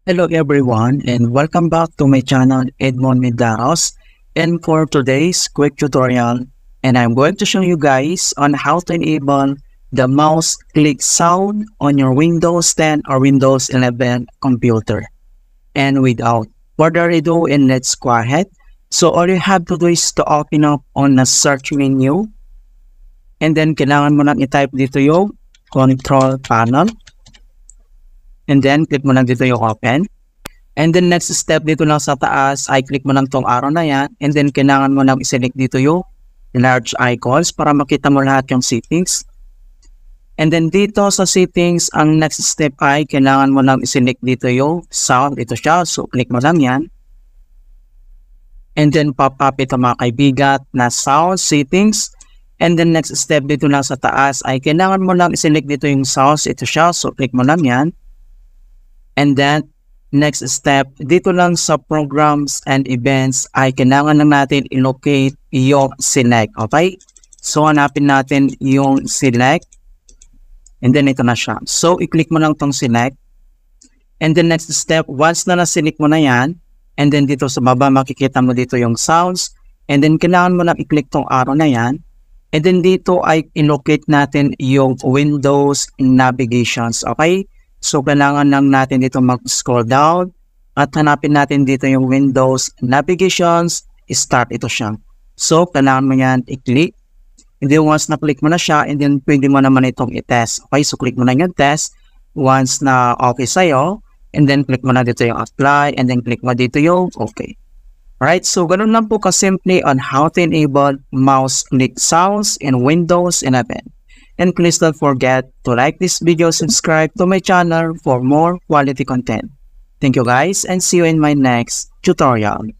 Hello everyone and welcome back to my channel Edmond Medaros, and for today's quick tutorial, and I'm going to show you guys on how to enable the mouse click sound on your Windows 10 or Windows 11 computer. And without further ado, and let's go ahead. So all you have to do is to open up on the search menu, and then kailangan mo lang i-type dito yung control panel. And then, click mo lang dito yung open. And then, next step dito lang sa taas, ay click mo lang tong arrow na yan. And then, kailangan mo lang i-select dito yung large icons para makita mo lahat yung settings. And then, dito sa settings, ang next step ay kailangan mo lang i-select dito yung sound. Ito siya. So, click mo lang yan. And then, pop up ito mga kaibigan na sound settings. And then, next step dito lang sa taas ay kailangan mo lang i-select dito yung sounds. Ito siya. So, click mo lang yan. And then, next step, dito lang sa programs and events ay kailangan lang natin i-locate yung select. Okay? So, hanapin natin yung select. And then, ito na siya. So, i-click mo lang tong select. And then, next step, once na na-select mo na yan, and then dito sa baba, makikita mo dito yung sounds. And then, kailangan mo lang i-click tong arrow na yan. And then, dito ay i-locate natin yung Windows navigations. Okay? So, kailangan lang natin dito mag-scroll down at hanapin natin dito yung Windows Navigations. Start ito siya. So, kailangan mo yan i-click. And then, once na-click mo na siya, and then pwede mo naman itong i-test. Okay, so click mo na yung test. Once na okay sa'yo, and then click mo na dito yung apply, and then click mo dito yung okay. Alright, so ganun lang po kasimple on how to enable mouse click sounds in Windows 11. And please don't forget to like this video, subscribe to my channel for more quality content. Thank you guys and see you in my next tutorial.